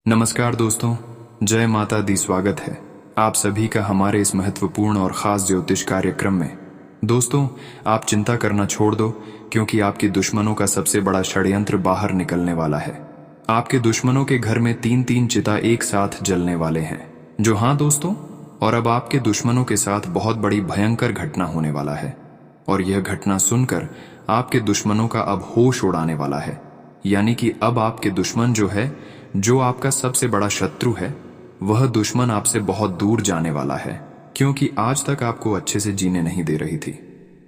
नमस्कार दोस्तों, जय माता दी। स्वागत है आप सभी का हमारे इस महत्वपूर्ण और ख़ास ज्योतिष कार्यक्रम में। दोस्तों, आप चिंता करना छोड़ दो, क्योंकि आपके दुश्मनों का सबसे बड़ा षड्यंत्र बाहर निकलने वाला है। आपके दुश्मनों के घर में 3-3 चिता एक साथ जलने वाले हैं। जो हाँ दोस्तों, और अब आपके दुश्मनों के साथ बहुत बड़ी भयंकर घटना होने वाला है, और यह घटना सुनकर आपके दुश्मनों का अब होश उड़ाने वाला है। यानी कि अब आपके दुश्मन जो आपका सबसे बड़ा शत्रु है, वह दुश्मन आपसे बहुत दूर जाने वाला है, क्योंकि आज तक आपको अच्छे से जीने नहीं दे रही थी।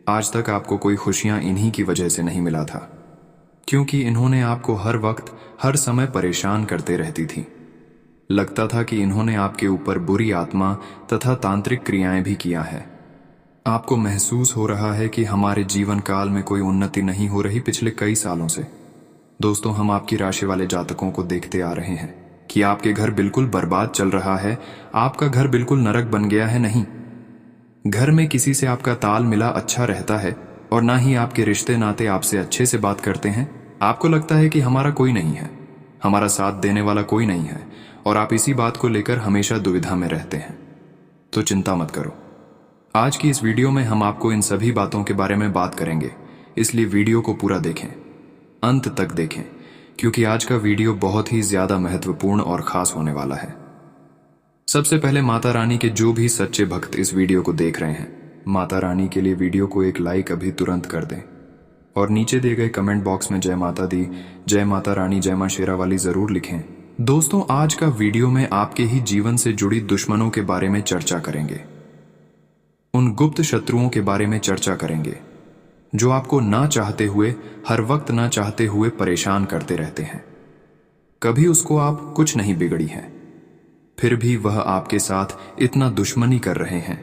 आज तक आपको कोई खुशियां इन्हीं की वजह से नहीं मिला था, क्योंकि इन्होंने आपको हर वक्त हर समय परेशान करते रहती थी। लगता था कि इन्होंने आपके ऊपर बुरी आत्मा तथा तांत्रिक क्रियाएं भी किया है। आपको महसूस हो रहा है कि हमारे जीवन काल में कोई उन्नति नहीं हो रही पिछले कई सालों से। दोस्तों, हम आपकी राशि वाले जातकों को देखते आ रहे हैं कि आपके घर बिल्कुल बर्बाद चल रहा है। आपका घर बिल्कुल नरक बन गया है। नहीं, घर में किसी से आपका ताल मिला अच्छा रहता है, और ना ही आपके रिश्ते नाते आपसे अच्छे से बात करते हैं। आपको लगता है कि हमारा कोई नहीं है, हमारा साथ देने वाला कोई नहीं है, और आप इसी बात को लेकर हमेशा दुविधा में रहते हैं। तो चिंता मत करो, आज की इस वीडियो में हम आपको इन सभी बातों के बारे में बात करेंगे। इसलिए वीडियो को पूरा देखें, अंत तक देखें, क्योंकि आज का वीडियो बहुत ही ज्यादा महत्वपूर्ण और खास होने वाला है। सबसे पहले माता रानी के जो भी सच्चे भक्त इस वीडियो को देख रहे हैं, माता रानी के लिए वीडियो को एक लाइक अभी तुरंत कर दें, और नीचे दिए गए कमेंट बॉक्स में जय माता दी, जय माता रानी, जय मां शेरा वाली जरूर लिखें। दोस्तों, आज का वीडियो में आपके ही जीवन से जुड़ी दुश्मनों के बारे में चर्चा करेंगे। उन गुप्त शत्रुओं के बारे में चर्चा करेंगे जो आपको ना चाहते हुए, हर वक्त ना चाहते हुए परेशान करते रहते हैं। कभी उसको आप कुछ नहीं बिगड़ी है, फिर भी वह आपके साथ इतना दुश्मनी कर रहे हैं।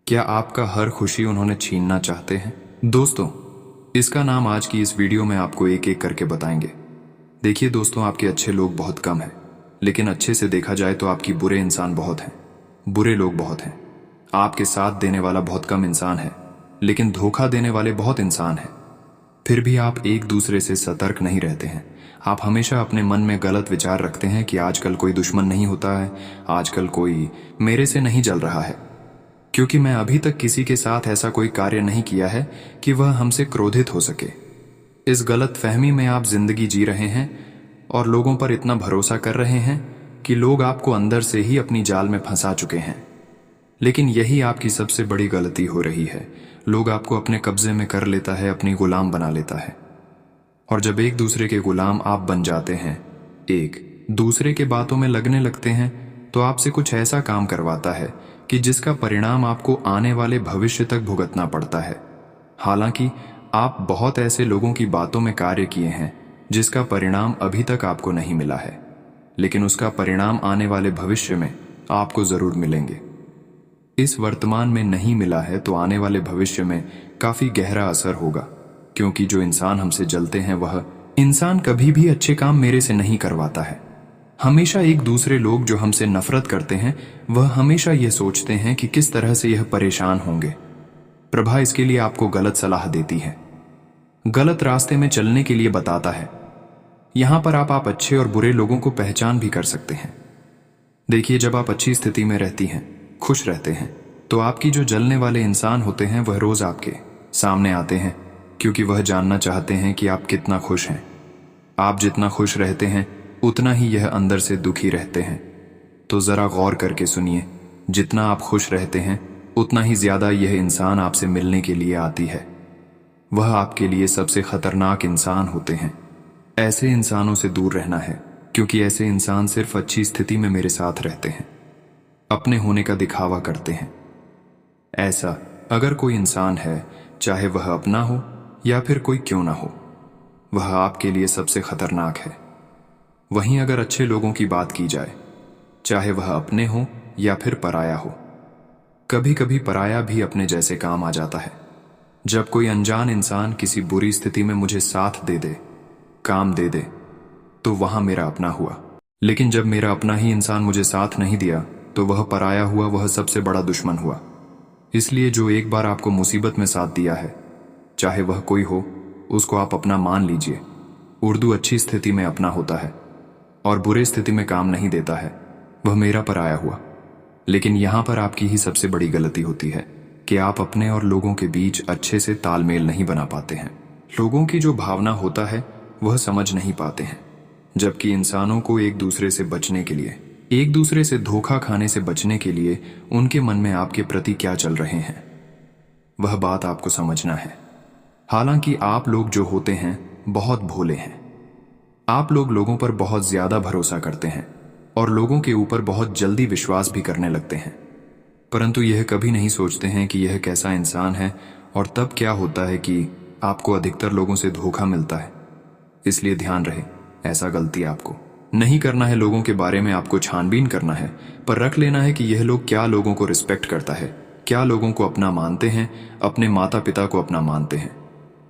क्या आपका हर खुशी उन्होंने छीनना चाहते हैं? दोस्तों, इसका नाम आज की इस वीडियो में आपको एक एक करके बताएंगे। देखिए दोस्तों, आपके अच्छे लोग बहुत कम हैं, लेकिन अच्छे से देखा जाए तो आपकी बुरे इंसान बहुत हैं, बुरे लोग बहुत हैं। आपके साथ देने वाला बहुत कम इंसान है, लेकिन धोखा देने वाले बहुत इंसान हैं। फिर भी आप एक दूसरे से सतर्क नहीं रहते हैं। आप हमेशा अपने मन में गलत विचार रखते हैं कि आजकल कोई दुश्मन नहीं होता है, आजकल कोई मेरे से नहीं जल रहा है, क्योंकि मैं अभी तक किसी के साथ ऐसा कोई कार्य नहीं किया है कि वह हमसे क्रोधित हो सके। इस गलत फहमी में आप जिंदगी जी रहे हैं और लोगों पर इतना भरोसा कर रहे हैं कि लोग आपको अंदर से ही अपनी जाल में फंसा चुके हैं। लेकिन यही आपकी सबसे बड़ी गलती हो रही है। लोग आपको अपने कब्जे में कर लेता है, अपनी गुलाम बना लेता है, और जब एक दूसरे के गुलाम आप बन जाते हैं, एक दूसरे के बातों में लगने लगते हैं, तो आपसे कुछ ऐसा काम करवाता है कि जिसका परिणाम आपको आने वाले भविष्य तक भुगतना पड़ता है। हालांकि आप बहुत ऐसे लोगों की बातों में कार्य किए हैं जिसका परिणाम अभी तक आपको नहीं मिला है, लेकिन उसका परिणाम आने वाले भविष्य में आपको जरूर मिलेंगे। इस वर्तमान में नहीं मिला है तो आने वाले भविष्य में काफी गहरा असर होगा, क्योंकि जो इंसान हमसे जलते हैं वह इंसान कभी भी अच्छे काम मेरे से नहीं करवाता है। हमेशा एक दूसरे लोग जो हमसे नफरत करते हैं, वह हमेशा यह सोचते हैं कि किस तरह से यह परेशान होंगे। प्रभा इसके लिए आपको गलत सलाह देती है, गलत रास्ते में चलने के लिए बताता है। यहां पर आप अच्छे और बुरे लोगों को पहचान भी कर सकते हैं। देखिए, जब आप अच्छी स्थिति में रहती हैं, खुश रहते हैं, तो आपकी जो जलने वाले इंसान होते हैं वह रोज आपके सामने आते हैं, क्योंकि वह जानना चाहते हैं कि आप कितना खुश हैं। आप जितना खुश रहते हैं उतना ही यह अंदर से दुखी रहते हैं। तो जरा गौर करके सुनिए, जितना आप खुश रहते हैं उतना ही ज्यादा यह इंसान आपसे मिलने के लिए आती है। वह आपके लिए सबसे खतरनाक इंसान होते हैं। ऐसे इंसानों से दूर रहना है, क्योंकि ऐसे इंसान सिर्फ अच्छी स्थिति में मेरे साथ रहते हैं, अपने होने का दिखावा करते हैं। ऐसा अगर कोई इंसान है, चाहे वह अपना हो या फिर कोई क्यों ना हो, वह आपके लिए सबसे खतरनाक है। वहीं अगर अच्छे लोगों की बात की जाए, चाहे वह अपने हो या फिर पराया हो, कभी कभी पराया भी अपने जैसे काम आ जाता है। जब कोई अनजान इंसान किसी बुरी स्थिति में मुझे साथ दे दे, काम दे दे, तो वहां मेरा अपना हुआ। लेकिन जब मेरा अपना ही इंसान मुझे साथ नहीं दिया, तो वह पराया हुआ, वह सबसे बड़ा दुश्मन हुआ। इसलिए जो एक बार आपको मुसीबत में साथ दिया है, चाहे वह कोई हो, उसको आप अपना मान लीजिए। उर्दू अच्छी स्थिति में अपना होता है। और बुरे स्थिति में काम नहीं देता है, वह मेरा पर आया हुआ। लेकिन यहां पर आपकी ही सबसे बड़ी गलती होती है कि आप अपने और लोगों के बीच अच्छे से तालमेल नहीं बना पाते हैं। लोगों की जो भावना होता है वह समझ नहीं पाते हैं, जबकि इंसानों को एक दूसरे से बचने के लिए, एक दूसरे से धोखा खाने से बचने के लिए उनके मन में आपके प्रति क्या चल रहे हैं वह बात आपको समझना है। हालांकि आप लोग जो होते हैं बहुत भोले हैं। आप लोग लोगों पर बहुत ज्यादा भरोसा करते हैं और लोगों के ऊपर बहुत जल्दी विश्वास भी करने लगते हैं, परंतु यह कभी नहीं सोचते हैं कि यह कैसा इंसान है और तब क्या होता है कि आपको अधिकतर लोगों से धोखा मिलता है। इसलिए ध्यान रहे, ऐसा गलती आपको नहीं करना है। लोगों के बारे में आपको छानबीन करना है, पर रख लेना है कि यह लोग क्या लोगों को रिस्पेक्ट करता है, क्या लोगों को अपना मानते हैं, अपने माता पिता को अपना मानते हैं।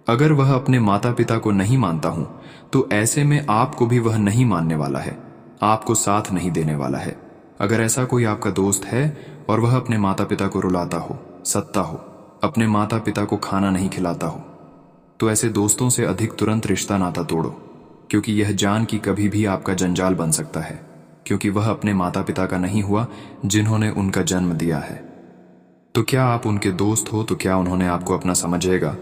अगर वह अपने माता पिता को नहीं मानता हूं तो ऐसे में आपको भी वह नहीं मानने वाला है, आपको साथ नहीं देने वाला है। अगर ऐसा कोई आपका दोस्त है और वह अपने माता पिता को रुलाता हो, सत्ता हो, अपने माता पिता को खाना नहीं खिलाता हो, तो ऐसे दोस्तों से अधिक तुरंत रिश्ता नाता तोड़ो, क्योंकि यह जान कि कभी भी आपका जंजाल बन सकता है, क्योंकि वह अपने माता पिता का नहीं हुआ जिन्होंने उनका जन्म दिया है। तो क्या आप उनके दोस्त हो तो क्या उन्होंने आपको अपना समझेगा?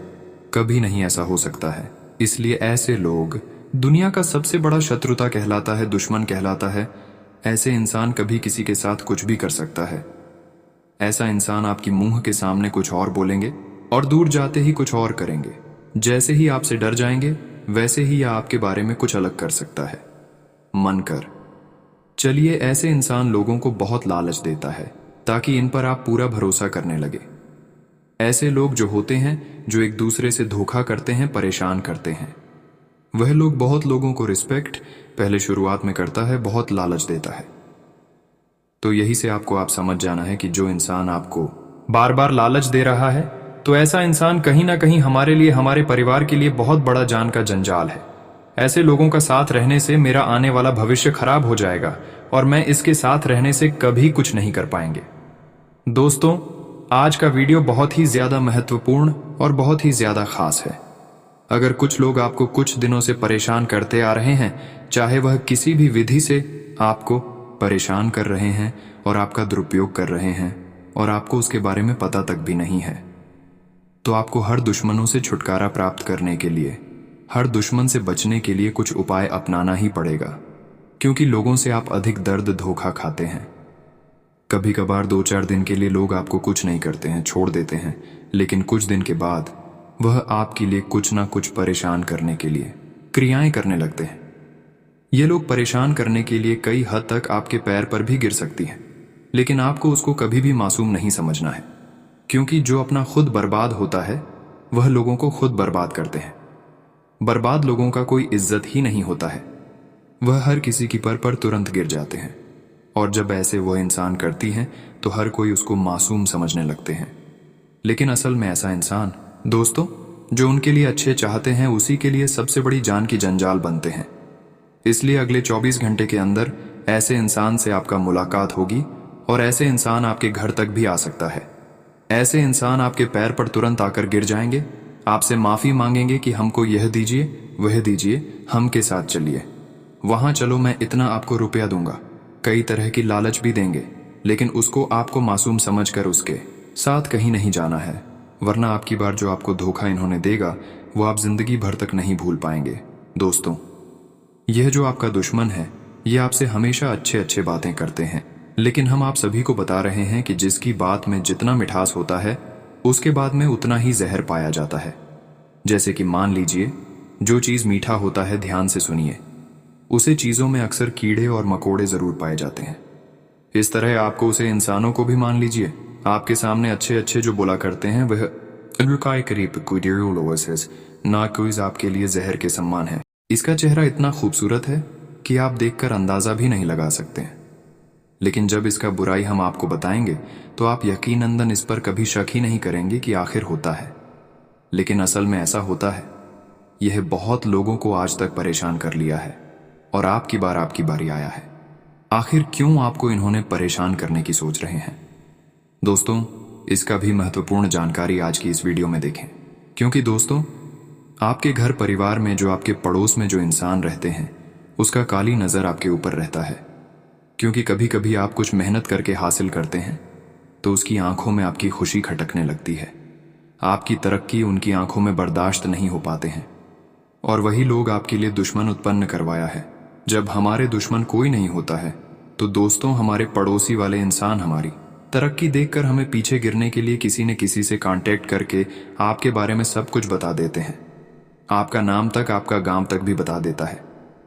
कभी नहीं ऐसा हो सकता है। इसलिए ऐसे लोग दुनिया का सबसे बड़ा शत्रुता कहलाता है, दुश्मन कहलाता है। ऐसे इंसान कभी किसी के साथ कुछ भी कर सकता है। ऐसा इंसान आपकी मुंह के सामने कुछ और बोलेंगे और दूर जाते ही कुछ और करेंगे। जैसे ही आपसे डर जाएंगे वैसे ही यह आपके बारे में कुछ अलग कर सकता है। मन कर चलिए, ऐसे इंसान लोगों को बहुत लालच देता है ताकि इन पर आप पूरा भरोसा करने लगे। ऐसे लोग जो होते हैं, जो एक दूसरे से धोखा करते हैं, परेशान करते हैं, वह लोग बहुत लोगों को रिस्पेक्ट पहले शुरुआत में करता है, बहुत लालच देता है। तो यही से आपको आप समझ जाना है कि जो इंसान आपको बार बार लालच दे रहा है, तो ऐसा इंसान कहीं ना कहीं हमारे लिए, हमारे परिवार के लिए बहुत बड़ा जान का जंजाल है। ऐसे लोगों का साथ रहने से मेरा आने वाला भविष्य खराब हो जाएगा और मैं इसके साथ रहने से कभी कुछ नहीं कर पाएंगे। दोस्तों, आज का वीडियो बहुत ही ज्यादा महत्वपूर्ण और बहुत ही ज्यादा खास है। अगर कुछ लोग आपको कुछ दिनों से परेशान करते आ रहे हैं, चाहे वह किसी भी विधि से आपको परेशान कर रहे हैं और आपका दुरुपयोग कर रहे हैं और आपको उसके बारे में पता तक भी नहीं है, तो आपको हर दुश्मनों से छुटकारा प्राप्त करने के लिए, हर दुश्मन से बचने के लिए कुछ उपाय अपनाना ही पड़ेगा, क्योंकि लोगों से आप अधिक दर्द धोखा खाते हैं। कभी कभार 2-4 दिन के लिए लोग आपको कुछ नहीं करते हैं, छोड़ देते हैं, लेकिन कुछ दिन के बाद वह आपके लिए कुछ ना कुछ परेशान करने के लिए क्रियाएं करने लगते हैं। ये लोग परेशान करने के लिए कई हद तक आपके पैर पर भी गिर सकती हैं, लेकिन आपको उसको कभी भी मासूम नहीं समझना है, क्योंकि जो अपना खुद बर्बाद होता है वह लोगों को खुद बर्बाद करते हैं। बर्बाद लोगों का कोई इज्जत ही नहीं होता है, वह हर किसी की पर तुरंत गिर जाते हैं, और जब ऐसे वह इंसान करती हैं तो हर कोई उसको मासूम समझने लगते हैं। लेकिन असल में ऐसा इंसान, दोस्तों, जो उनके लिए अच्छे चाहते हैं उसी के लिए सबसे बड़ी जान की जंजाल बनते हैं। इसलिए अगले 24 घंटे के अंदर ऐसे इंसान से आपका मुलाकात होगी और ऐसे इंसान आपके घर तक भी आ सकता है। ऐसे इंसान आपके पैर पर तुरंत आकर गिर जाएंगे, आपसे माफी मांगेंगे कि हमको यह दीजिए, वह दीजिए, हम के साथ चलिए, वहां चलो, मैं इतना आपको रुपया दूंगा, कई तरह की लालच भी देंगे, लेकिन उसको आपको मासूम समझकर उसके साथ कहीं नहीं जाना है, वरना आपकी बार जो आपको धोखा इन्होंने देगा वो आप जिंदगी भर तक नहीं भूल पाएंगे। दोस्तों, यह जो आपका दुश्मन है, यह आपसे हमेशा अच्छे अच्छे बातें करते हैं, लेकिन हम आप सभी को बता रहे हैं कि जिसकी बात में जितना मिठास होता है उसके बाद में उतना ही जहर पाया जाता है। जैसे कि मान लीजिए, जो चीज मीठा होता है, ध्यान से सुनिए, उसे चीजों में अक्सर कीड़े और मकोड़े जरूर पाए जाते हैं। इस तरह आपको उसे इंसानों को भी मान लीजिए, आपके सामने अच्छे अच्छे जो बोला करते हैं वह ना कोई आपके लिए जहर के समान है। इसका चेहरा इतना खूबसूरत है कि आप देखकर अंदाजा भी नहीं लगा सकते हैं, लेकिन जब इसका बुराई हम आपको बताएंगे तो आप यकीनन इस पर कभी शक ही नहीं करेंगे कि आखिर होता है। लेकिन असल में ऐसा होता है। यह बहुत लोगों को आज तक परेशान कर लिया है और आपकी बारी आया है। आखिर क्यों आपको इन्होंने परेशान करने की सोच रहे हैं? दोस्तों, इसका भी महत्वपूर्ण जानकारी आज की इस वीडियो में देखें, क्योंकि दोस्तों, आपके घर परिवार में, जो आपके पड़ोस में जो इंसान रहते हैं, उसका काली नज़र आपके ऊपर रहता है, क्योंकि कभी कभी आप कुछ मेहनत करके हासिल करते हैं तो उसकी आंखों में आपकी खुशी खटकने लगती है। आपकी तरक्की उनकी आंखों में बर्दाश्त नहीं हो पाते हैं, और वही लोग आपके लिए दुश्मन उत्पन्न करवाया है। जब हमारे दुश्मन कोई नहीं होता है तो दोस्तों, हमारे पड़ोसी वाले इंसान हमारी तरक्की देखकर हमें पीछे गिरने के लिए किसी न किसी से कांटेक्ट करके आपके बारे में सब कुछ बता देते हैं। आपका नाम तक, आपका गांव तक भी बता देता है।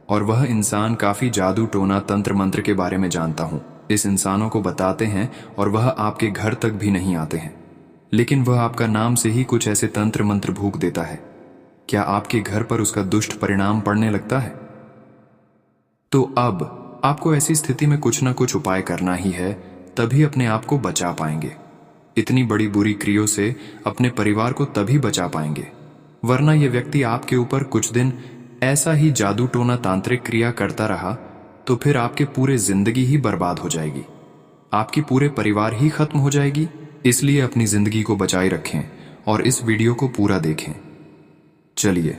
और वह इंसान काफी जादू टोना तंत्र मंत्र के बारे में जानता हूं। इस इंसानों को बताते हैं और वह आपके घर तक भी नहीं आते हैं, लेकिन वह आपका नाम से ही कुछ ऐसे तंत्र मंत्र भूक देता है। क्या आपके घर पर उसका दुष्ट परिणाम पड़ने लगता है? तो अब आपको ऐसी स्थिति में कुछ ना कुछ उपाय करना ही है, तभी अपने आप को बचा पाएंगे। इतनी बड़ी बुरी क्रियों से अपने परिवार को तभी बचा पाएंगे, वरना यह व्यक्ति आपके ऊपर कुछ दिन ऐसा ही जादू टोना तांत्रिक क्रिया करता रहा तो फिर आपके पूरे जिंदगी ही बर्बाद हो जाएगी, आपकी पूरे परिवार ही खत्म हो जाएगी। इसलिए अपनी जिंदगी को बचाए रखें और इस वीडियो को पूरा देखें। चलिए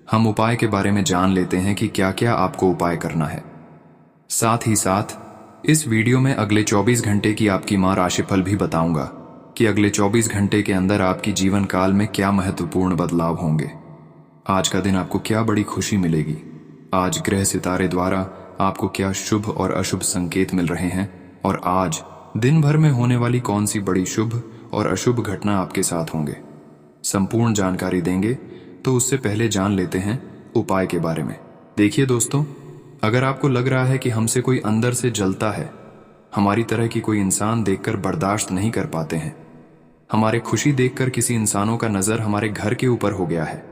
हम उपाय के बारे में जान लेते हैं कि क्या क्या आपको उपाय करना है। साथ ही साथ इस वीडियो में अगले 24 घंटे की आपकी मां राशिफल भी बताऊंगा कि अगले 24 घंटे के अंदर आपकी जीवन काल में क्या महत्वपूर्ण बदलाव होंगे। आज का दिन आपको क्या बड़ी खुशी मिलेगी, आज ग्रह सितारे द्वारा आपको क्या शुभ और अशुभ संकेत मिल रहे हैं, और आज दिन भर में होने वाली कौन सी बड़ी शुभ और अशुभ घटना आपके साथ होंगे, संपूर्ण जानकारी देंगे। तो उससे पहले जान लेते हैं उपाय के बारे में। देखिए दोस्तों, अगर आपको लग रहा है कि हमसे कोई अंदर से जलता है, हमारी तरह की कोई इंसान देखकर बर्दाश्त नहीं कर पाते हैं, हमारे खुशी देखकर किसी इंसानों का नजर हमारे घर के ऊपर हो गया है,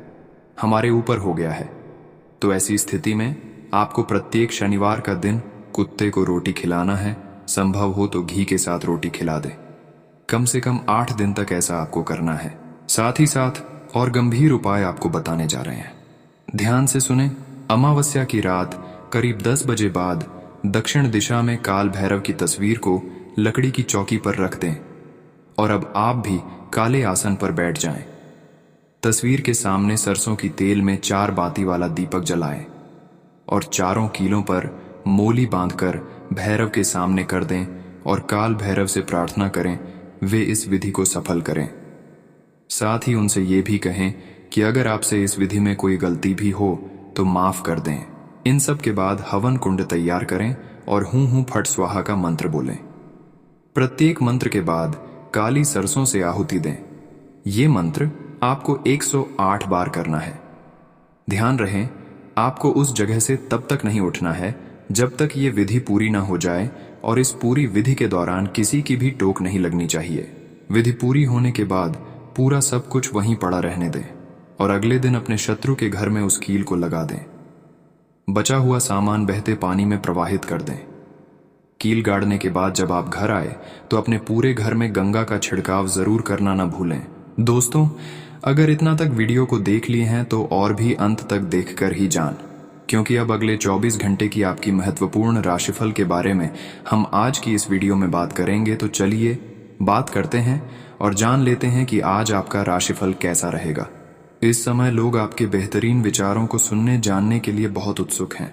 हमारे ऊपर हो गया है, तो ऐसी स्थिति में आपको प्रत्येक शनिवार का दिन कुत्ते को रोटी खिलाना है। संभव हो तो घी के साथ रोटी खिला दे। कम से कम 8 दिन तक ऐसा आपको करना है। साथ ही साथ और गंभीर उपाय आपको बताने जा रहे हैं, ध्यान से सुने। अमावस्या की रात करीब 10 बजे बाद दक्षिण दिशा में काल भैरव की तस्वीर को लकड़ी की चौकी पर रख दें, और अब आप भी काले आसन पर बैठ जाएं। तस्वीर के सामने सरसों की तेल में 4 बाती वाला दीपक जलाएं और चारों कीलों पर मोली बांधकर भैरव के सामने कर दें और काल भैरव से प्रार्थना करें वे इस विधि को सफल करें। साथ ही उनसे ये भी कहें कि अगर आपसे इस विधि में कोई गलती भी हो तो माफ कर दें। इन सब के बाद हवन कुंड तैयार करें और हूं हूं फट स्वाहा का मंत्र बोलें। प्रत्येक मंत्र के बाद काली सरसों से आहुति दें। ये मंत्र आपको 108 बार करना है। ध्यान रहे, आपको उस जगह से तब तक नहीं उठना है जब तक ये विधि पूरी ना हो जाए, और इस पूरी विधि के दौरान किसी की भी टोक नहीं लगनी चाहिए। विधि पूरी होने के बाद पूरा सब कुछ वहीं पड़ा रहने दें और अगले दिन अपने शत्रु के घर में उस कील को लगा दें। बचा हुआ सामान बहते पानी में प्रवाहित कर दें। कील गाड़ने के बाद जब आप घर आए तो अपने पूरे घर में गंगा का छिड़काव जरूर करना ना भूलें। दोस्तों, अगर इतना तक वीडियो को देख लिए हैं तो और भी अंत तक देखकर ही जान, क्योंकि अब अगले 24 घंटे की आपकी महत्वपूर्ण राशिफल के बारे में हम आज की इस वीडियो में बात करेंगे। तो चलिए बात करते हैं और जान लेते हैं कि आज आपका राशिफल कैसा रहेगा। इस समय लोग आपके बेहतरीन विचारों को सुनने जानने के लिए बहुत उत्सुक हैं।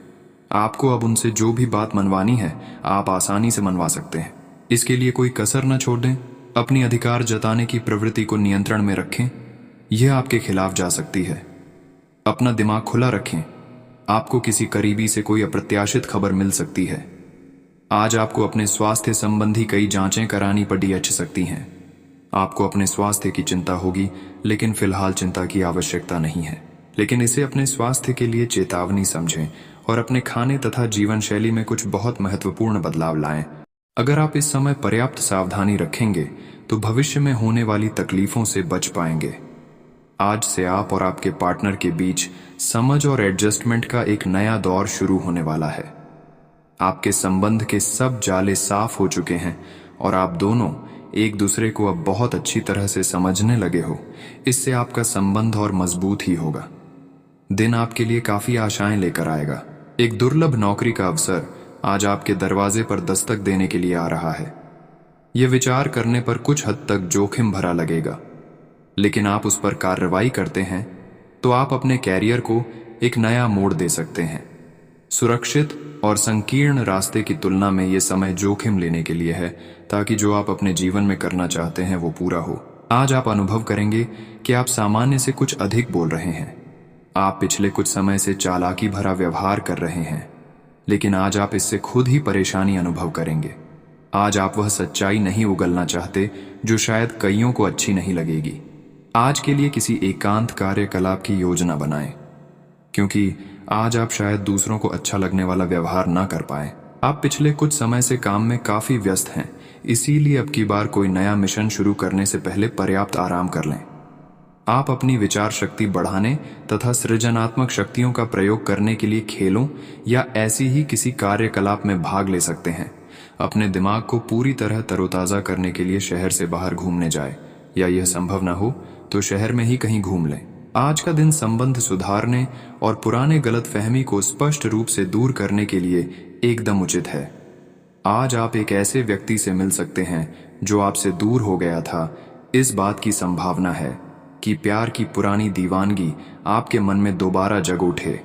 आपको अब उनसे जो भी बात मनवानी है आप आसानी से मनवा सकते हैं। इसके लिए कोई कसर न छोड़ दें। अपनी अधिकार जताने की प्रवृत्ति को नियंत्रण में रखें, यह आपके खिलाफ जा सकती है। अपना दिमाग खुला रखें, आपको किसी करीबी से कोई अप्रत्याशित खबर मिल सकती है। आज आपको अपने स्वास्थ्य संबंधी कई जांचें करानी पड़ सकती हैं। आपको अपने स्वास्थ्य की चिंता होगी, लेकिन फिलहाल चिंता की आवश्यकता नहीं है। लेकिन इसे अपने स्वास्थ्य के लिए चेतावनी समझें और अपने खाने तथा जीवन शैली में कुछ बहुत महत्वपूर्ण बदलाव लाएं। अगर आप इस समय पर्याप्त सावधानी रखेंगे तो भविष्य में होने वाली तकलीफों से बच पाएंगे। आज से आप और आपके पार्टनर के बीच समझ और एडजस्टमेंट का एक नया दौर शुरू होने वाला है। आपके संबंध के सब जाले साफ हो चुके हैं और आप दोनों एक दूसरे को अब बहुत अच्छी तरह से समझने लगे हो। इससे आपका संबंध और मजबूत ही होगा। दिन आपके लिए काफी आशाएं लेकर आएगा। एक दुर्लभ नौकरी का अवसर आज आपके दरवाजे पर दस्तक देने के लिए आ रहा है। यह विचार करने पर कुछ हद तक जोखिम भरा लगेगा, लेकिन आप उस पर कार्रवाई करते हैं तो आप अपने कैरियर को एक नया मोड़ दे सकते हैं। सुरक्षित और संकीर्ण रास्ते की तुलना में ये समय जोखिम लेने के लिए है, ताकि जो आप अपने जीवन में करना चाहते हैं वो पूरा हो। आज आप अनुभव करेंगे कि आप सामान्य से कुछ अधिक बोल रहे हैं। आप पिछले कुछ समय से चालाकी भरा व्यवहार कर रहे हैं, लेकिन आज आप इससे खुद ही परेशानी अनुभव करेंगे। आज आप वह सच्चाई नहीं उगलना चाहते जो शायद कईयों को अच्छी नहीं लगेगी। आज के लिए किसी एकांत कार्यकलाप की योजना बनाएं, क्योंकि आज आप शायद दूसरों को अच्छा लगने वाला व्यवहार ना कर पाए। आप पिछले कुछ समय से काम में काफी व्यस्त हैं, इसीलिए अब की बार कोई नया मिशन शुरू करने से पहले पर्याप्त आराम कर लें। आप अपनी विचार शक्ति बढ़ाने तथा सृजनात्मक शक्तियों का प्रयोग करने के लिए खेलों या ऐसी ही किसी कार्यकलाप में भाग ले सकते हैं। अपने दिमाग को पूरी तरह तरोताजा करने के लिए शहर से बाहर घूमने जाए, या यह संभव न हो तो शहर में ही कहीं घूम लें। आज का दिन संबंध सुधारने और पुराने गलतफहमी को स्पष्ट रूप से दूर करने के लिए एकदम उचित है। आज आप एक ऐसे व्यक्ति से मिल सकते हैं जो आपसे दूर हो गया था। इस बात की संभावना है कि प्यार की पुरानी दीवानगी आपके मन में दोबारा जग उठे।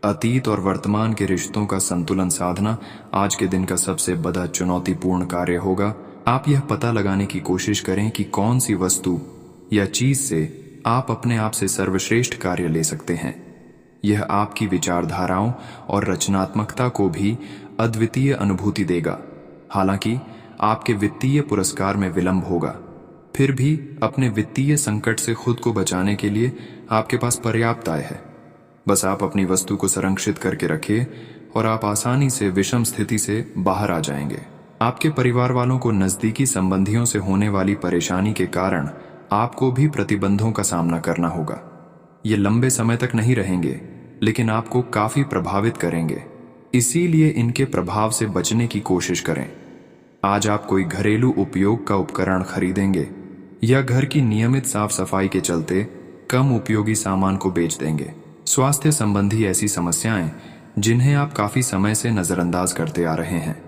अतीत और वर्तमान के रिश्तों का संतुलन साधना आज के दिन का सबसे बड़ा चुनौतीपूर्ण कार्य होगा। आप यह पता लगाने की कोशिश करें कि कौन सी वस्तु या चीज से आप अपने आप से सर्वश्रेष्ठ कार्य ले सकते हैं। यह आपकी विचारधाराओं और रचनात्मकता को भी अद्वितीय अनुभूति देगा। हालांकि आपके वित्तीय पुरस्कार में विलंब होगा, फिर भी अपने वित्तीय संकट से खुद को बचाने के लिए आपके पास पर्याप्त आय है। बस आप अपनी वस्तु को संरक्षित करके रखिए और आप आसानी से विषम स्थिति से बाहर आ जाएंगे। आपके परिवार वालों को नजदीकी संबंधियों से होने वाली परेशानी के कारण आपको भी प्रतिबंधों का सामना करना होगा। ये लंबे समय तक नहीं रहेंगे, लेकिन आपको काफी प्रभावित करेंगे, इसीलिए इनके प्रभाव से बचने की कोशिश करें। आज आप कोई घरेलू उपयोग का उपकरण खरीदेंगे या घर की नियमित साफ सफाई के चलते कम उपयोगी सामान को बेच देंगे। स्वास्थ्य संबंधी ऐसी समस्याएं जिन्हें आप काफी समय से नजरअंदाज करते आ रहे हैं,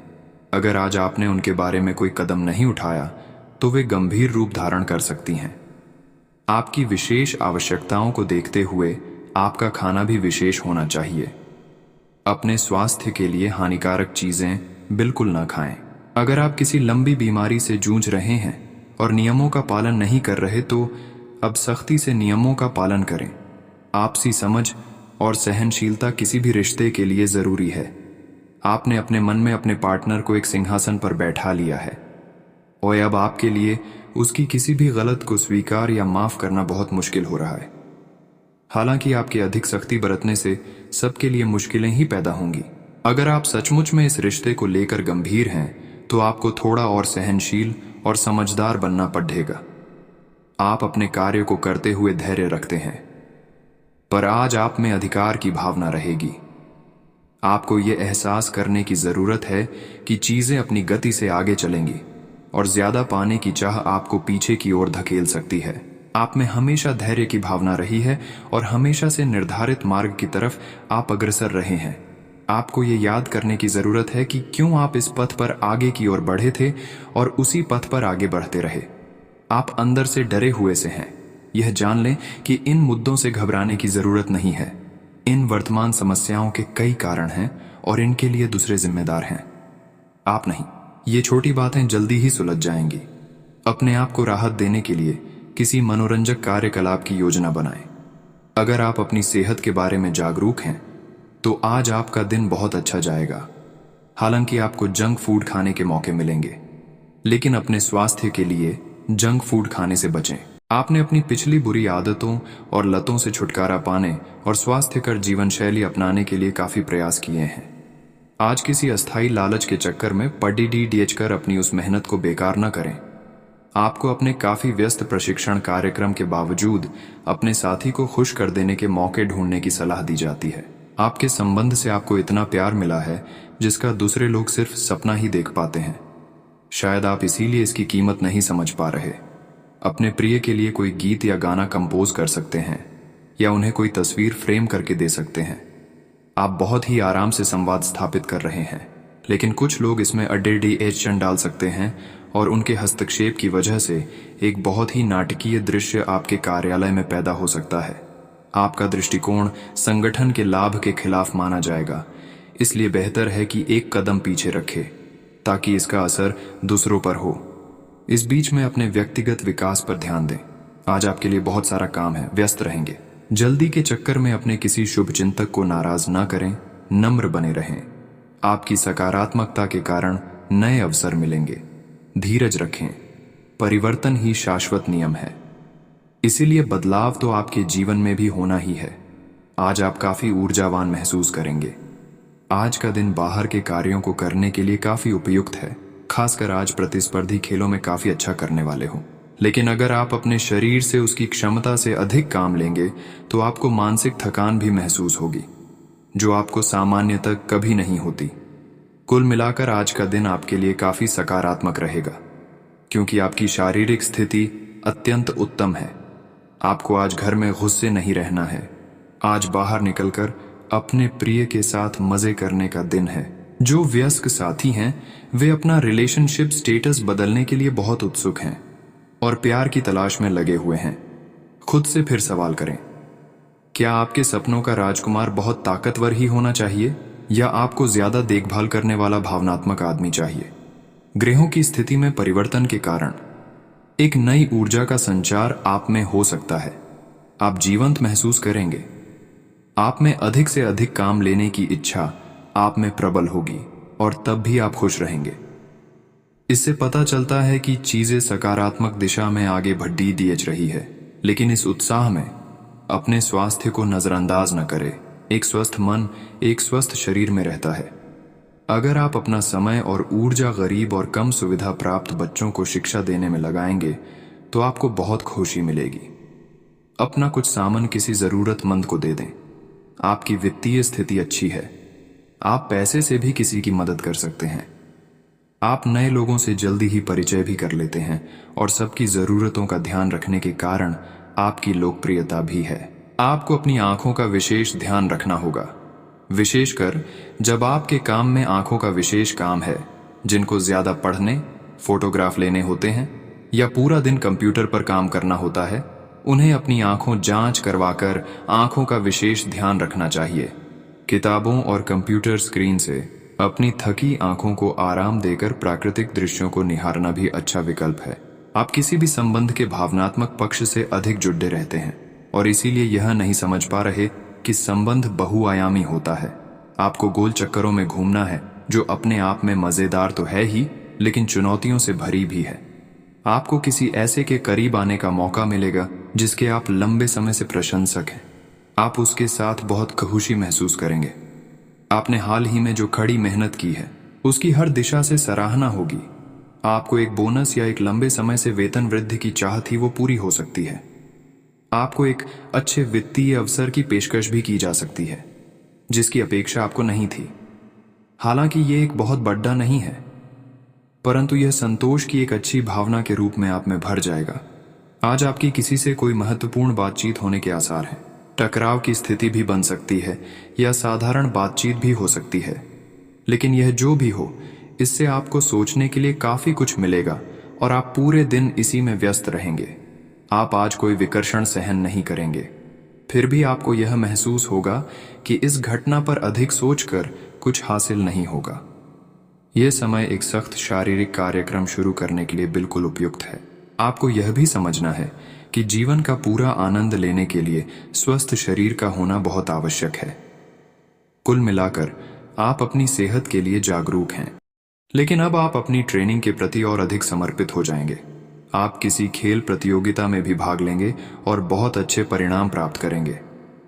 अगर आज आपने उनके बारे में कोई कदम नहीं उठाया तो वे गंभीर रूप धारण कर सकती हैं। आपकी विशेष आवश्यकताओं को देखते हुए आपका खाना भी विशेष होना चाहिए। अपने स्वास्थ्य के लिए हानिकारक चीजें बिल्कुल न खाएं। अगर आप किसी लंबी बीमारी से जूझ रहे हैं और नियमों का पालन नहीं कर रहे तो अब सख्ती से नियमों का पालन करें। आपसी समझ और सहनशीलता किसी भी रिश्ते के लिए जरूरी है। आपने अपने मन में अपने पार्टनर को एक सिंहासन पर बैठा लिया है और अब आपके लिए उसकी किसी भी गलत को स्वीकार या माफ करना बहुत मुश्किल हो रहा है। हालांकि आपकी अधिक सख्ती बरतने से सबके लिए मुश्किलें ही पैदा होंगी। अगर आप सचमुच में इस रिश्ते को लेकर गंभीर हैं तो आपको थोड़ा और सहनशील और समझदार बनना पड़ेगा। आप अपने कार्य को करते हुए धैर्य रखते हैं, पर आज आप में अधिकार की भावना रहेगी। आपको ये एहसास करने की जरूरत है कि चीजें अपनी गति से आगे चलेंगी और ज्यादा पाने की चाह आपको पीछे की ओर धकेल सकती है। आप में हमेशा धैर्य की भावना रही है और हमेशा से निर्धारित मार्ग की तरफ आप अग्रसर रहे हैं। आपको ये याद करने की जरूरत है कि क्यों आप इस पथ पर आगे की ओर बढ़े थे और उसी पथ पर आगे बढ़ते रहे। आप अंदर से डरे हुए से हैं। यह जान लें कि इन मुद्दों से घबराने की जरूरत नहीं है। इन वर्तमान समस्याओं के कई कारण हैं और इनके लिए दूसरे जिम्मेदार हैं, आप नहीं। ये छोटी बातें जल्दी ही सुलझ जाएंगी। अपने आप को राहत देने के लिए किसी मनोरंजक कार्यकलाप की योजना बनाएं। अगर आप अपनी सेहत के बारे में जागरूक हैं तो आज आपका दिन बहुत अच्छा जाएगा। हालांकि आपको जंक फूड खाने के मौके मिलेंगे, लेकिन अपने स्वास्थ्य के लिए जंक फूड खाने से बचें। आपने अपनी पिछली बुरी आदतों और लतों से छुटकारा पाने और स्वास्थ्यकर जीवन शैली अपनाने के लिए काफी प्रयास किए हैं। आज किसी अस्थायी लालच के चक्कर में पढ़ कर अपनी उस मेहनत को बेकार न करें। आपको अपने काफी व्यस्त प्रशिक्षण कार्यक्रम के बावजूद अपने साथी को खुश कर देने के मौके ढूंढने की सलाह दी जाती है। आपके संबंध से आपको इतना प्यार मिला है जिसका दूसरे लोग सिर्फ सपना ही देख पाते हैं। शायद आप इसीलिए इसकी कीमत नहीं समझ पा रहे। अपने प्रिय के लिए कोई गीत या गाना कंपोज कर सकते हैं या उन्हें कोई तस्वीर फ्रेम करके दे सकते हैं। आप बहुत ही आराम से संवाद स्थापित कर रहे हैं, लेकिन कुछ लोग इसमें एडिशन डाल सकते हैं और उनके हस्तक्षेप की वजह से एक बहुत ही नाटकीय दृश्य आपके कार्यालय में पैदा हो सकता है। आपका दृष्टिकोण संगठन के लाभ के खिलाफ माना जाएगा। इसलिए बेहतर है कि एक कदम पीछे रखे ताकि इसका असर दूसरों पर हो। इस बीच में अपने व्यक्तिगत विकास पर ध्यान दें। आज आपके लिए बहुत सारा काम है, व्यस्त रहेंगे। जल्दी के चक्कर में अपने किसी शुभ चिंतक को नाराज ना करें, नम्र बने रहें। आपकी सकारात्मकता के कारण नए अवसर मिलेंगे। धीरज रखें, परिवर्तन ही शाश्वत नियम है, इसीलिए बदलाव तो आपके जीवन में भी होना ही है। आज आप काफी ऊर्जावान महसूस करेंगे। आज का दिन बाहर के कार्यों को करने के लिए काफी उपयुक्त है, खासकर आज प्रतिस्पर्धी खेलों में काफी अच्छा करने वाले हो। लेकिन अगर आप अपने शरीर से उसकी क्षमता से अधिक काम लेंगे तो आपको मानसिक थकान भी महसूस होगी, जो आपको सामान्य तक कभी नहीं होती। कुल मिलाकर आज का दिन आपके लिए काफी सकारात्मक रहेगा, क्योंकि आपकी शारीरिक स्थिति अत्यंत उत्तम है। आपको आज घर में गुस्से नहीं रहना है। आज बाहर निकलकर अपने प्रिय के साथ मजे करने का दिन है। जो वयस्क साथी हैं वे अपना रिलेशनशिप स्टेटस बदलने के लिए बहुत उत्सुक हैं और प्यार की तलाश में लगे हुए हैं। खुद से फिर सवाल करें, क्या आपके सपनों का राजकुमार बहुत ताकतवर ही होना चाहिए या आपको ज्यादा देखभाल करने वाला भावनात्मक आदमी चाहिए? ग्रहों की स्थिति में परिवर्तन के कारण एक नई ऊर्जा का संचार आप में हो सकता है। आप जीवंत महसूस करेंगे। आप में अधिक से अधिक काम लेने की इच्छा आप में प्रबल होगी और तब भी आप खुश रहेंगे। इससे पता चलता है कि चीजें सकारात्मक दिशा में आगे बढ़ी रही है। लेकिन इस उत्साह में अपने स्वास्थ्य को नजरअंदाज न करें। एक स्वस्थ मन एक स्वस्थ शरीर में रहता है। अगर आप अपना समय और ऊर्जा गरीब और कम सुविधा प्राप्त बच्चों को शिक्षा देने में लगाएंगे तो आपको बहुत खुशी मिलेगी। अपना कुछ सामान किसी जरूरतमंद को दे दें। आपकी वित्तीय स्थिति अच्छी है। आप पैसे से भी किसी की मदद कर सकते हैं। आप नए लोगों से जल्दी ही परिचय भी कर लेते हैं और सबकी जरूरतों का ध्यान रखने के कारण आपकी लोकप्रियता भी है। आपको अपनी आंखों का विशेष ध्यान रखना होगा, विशेषकर जब आपके काम में आंखों का विशेष काम है। जिनको ज्यादा पढ़ने, फोटोग्राफ लेने होते हैं या पूरा दिन कंप्यूटर पर काम करना होता है, उन्हें अपनी आंखों जांच करवाकर आंखों का विशेष ध्यान रखना चाहिए। किताबों और कंप्यूटर स्क्रीन से अपनी थकी आंखों को आराम देकर प्राकृतिक दृश्यों को निहारना भी अच्छा विकल्प है। आप किसी भी संबंध के भावनात्मक पक्ष से अधिक जुड़े रहते हैं और इसीलिए यह नहीं समझ पा रहे कि संबंध बहुआयामी होता है। आपको गोल चक्करों में घूमना है, जो अपने आप में मजेदार तो है ही लेकिन चुनौतियों से भरी भी है। आपको किसी ऐसे के करीब आने का मौका मिलेगा जिसके आप लंबे समय से प्रशंसक हैं। आप उसके साथ बहुत खुशी महसूस करेंगे। आपने हाल ही में जो कड़ी मेहनत की है उसकी हर दिशा से सराहना होगी। आपको एक बोनस या एक लंबे समय से वेतन वृद्धि की चाह थी, वो पूरी हो सकती है। आपको एक अच्छे वित्तीय अवसर की पेशकश भी की जा सकती है जिसकी अपेक्षा आपको नहीं थी। हालांकि ये एक बहुत बड़ा नहीं है, परंतु यह संतोष की एक अच्छी भावना के रूप में आप में भर जाएगा। आज आपकी किसी से कोई महत्वपूर्ण बातचीत होने के आसार हैं। टकराव की स्थिति भी बन सकती है या साधारण बातचीत भी हो सकती है, लेकिन यह जो भी हो, इससे आपको सोचने के लिए काफी कुछ मिलेगा और आप पूरे दिन इसी में व्यस्त रहेंगे। आप आज कोई विकर्षण सहन नहीं करेंगे। फिर भी आपको यह महसूस होगा कि इस घटना पर अधिक सोचकर कुछ हासिल नहीं होगा। यह समय एक सख्त शारीरिक कार्यक्रम शुरू करने के लिए बिल्कुल उपयुक्त है। आपको यह भी समझना है कि जीवन का पूरा आनंद लेने के लिए स्वस्थ शरीर का होना बहुत आवश्यक है। कुल मिलाकर आप अपनी सेहत के लिए जागरूक हैं, लेकिन अब आप अपनी ट्रेनिंग के प्रति और अधिक समर्पित हो जाएंगे। आप किसी खेल प्रतियोगिता में भी भाग लेंगे और बहुत अच्छे परिणाम प्राप्त करेंगे।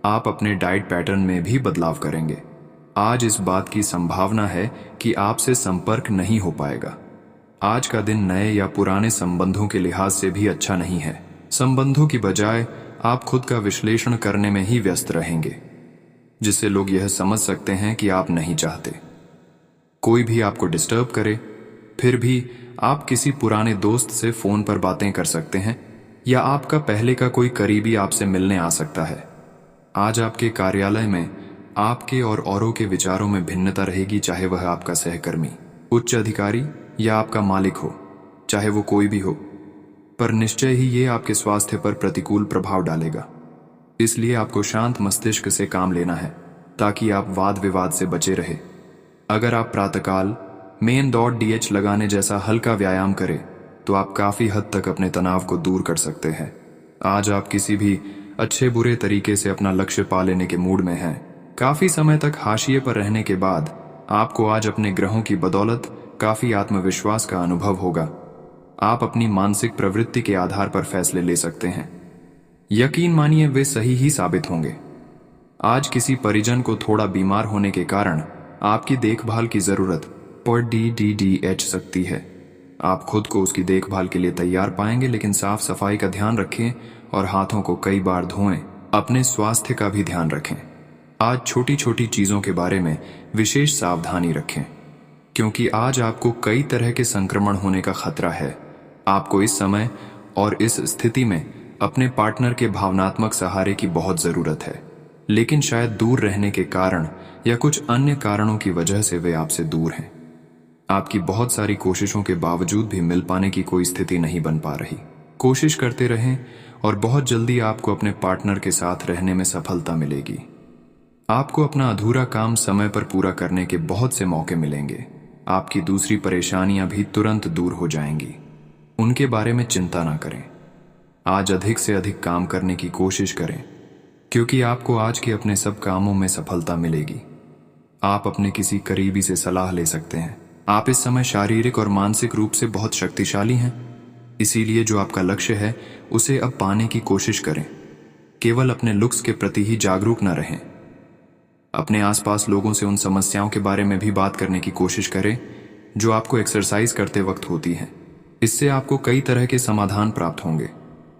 आप अपने डाइट पैटर्न में भी बदलाव करेंगे। आज इस बात की संभावना है कि आपसे संपर्क नहीं हो पाएगा। आज का दिन नए या पुराने संबंधों के लिहाज से भी अच्छा नहीं है। संबंधों की बजाय आप खुद का विश्लेषण करने में ही व्यस्त रहेंगे, जिससे लोग यह समझ सकते हैं कि आप नहीं चाहते कोई भी आपको डिस्टर्ब करे। फिर भी आप किसी पुराने दोस्त से फोन पर बातें कर सकते हैं या आपका पहले का कोई करीबी आपसे मिलने आ सकता है। आज आपके कार्यालय में आपके और औरों के विचारों में भिन्नता रहेगी, चाहे वह आपका सहकर्मी, उच्च अधिकारी या आपका मालिक हो, चाहे वो कोई भी हो, पर निश्चय ही ये आपके स्वास्थ्य पर प्रतिकूल प्रभाव डालेगा। इसलिए आपको शांत मस्तिष्क से काम लेना है ताकि आप वाद विवाद से बचे रहे अगर आप प्रातःकाल मेन दौड़ डीएच लगाने जैसा हल्का व्यायाम करें तो आप काफी हद तक अपने तनाव को दूर कर सकते हैं। आज आप किसी भी अच्छे बुरे तरीके से अपना लक्ष्य पा लेने के मूड में हैं। काफी समय तक हाशिए पर रहने के बाद आपको आज अपने ग्रहों की बदौलत काफी आत्मविश्वास का अनुभव होगा। आप अपनी मानसिक प्रवृत्ति के आधार पर फैसले ले सकते हैं। यकीन मानिए वे सही ही साबित होंगे। आज किसी परिजन को थोड़ा बीमार होने के कारण आपकी देखभाल की जरूरत पड़ सकती है। आप खुद को उसकी देखभाल के लिए तैयार पाएंगे, लेकिन साफ सफाई का ध्यान रखें और हाथों को कई बार धोएं। अपने स्वास्थ्य का भी ध्यान रखें। आज छोटी छोटी चीजों के बारे में विशेष सावधानी रखें, क्योंकि आज आपको कई तरह के संक्रमण होने का खतरा है। आपको इस समय और इस स्थिति में अपने पार्टनर के भावनात्मक सहारे की बहुत जरूरत है, लेकिन शायद दूर रहने के कारण या कुछ अन्य कारणों की वजह से वे आपसे दूर हैं। आपकी बहुत सारी कोशिशों के बावजूद भी मिल पाने की कोई स्थिति नहीं बन पा रही। कोशिश करते रहें और बहुत जल्दी आपको अपने पार्टनर के साथ रहने में सफलता मिलेगी। आपको अपना अधूरा काम समय पर पूरा करने के बहुत से मौके मिलेंगे। आपकी दूसरी परेशानियां भी तुरंत दूर हो जाएंगी। उनके बारे में चिंता ना करें। आज अधिक से अधिक काम करने की कोशिश करें, क्योंकि आपको आज के अपने सब कामों में सफलता मिलेगी। आप अपने किसी करीबी से सलाह ले सकते हैं। आप इस समय शारीरिक और मानसिक रूप से बहुत शक्तिशाली हैं, इसीलिए जो आपका लक्ष्य है उसे अब पाने की कोशिश करें। केवल अपने लुक्स के प्रति ही जागरूक न रहें। अपने आसपास लोगों से उन समस्याओं के बारे में भी बात करने की कोशिश करें जो आपको एक्सरसाइज करते वक्त होती हैं। इससे आपको कई तरह के समाधान प्राप्त होंगे।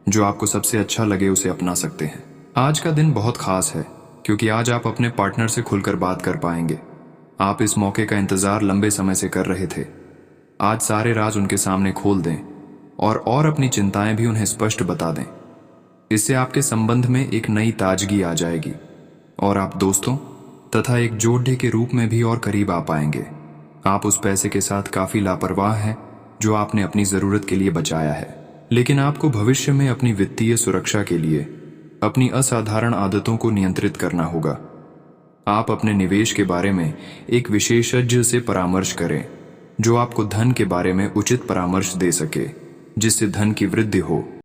जो आपको सबसे अच्छा लगे उसे अपना सकते हैं। आज का दिन बहुत खास है, क्योंकि आज आप अपने पार्टनर से खुलकर बात कर पाएंगे। आप इस मौके का इंतजार लंबे समय से कर रहे थे। आज सारे राज उनके सामने खोल दें और अपनी चिंताएं भी उन्हें स्पष्ट बता दें। इससे आपके संबंध में एक नई ताजगी आ जाएगी और आप दोस्तों तथा एक जोड़े के रूप में भी और करीब आ पाएंगे। आप उस पैसे के साथ काफी लापरवाह हैं जो आपने अपनी जरूरत के लिए बचाया है, लेकिन आपको भविष्य में अपनी वित्तीय सुरक्षा के लिए अपनी असाधारण आदतों को नियंत्रित करना होगा। आप अपने निवेश के बारे में एक विशेषज्ञ से परामर्श करें जो आपको धन के बारे में उचित परामर्श दे सके, जिससे धन की वृद्धि हो।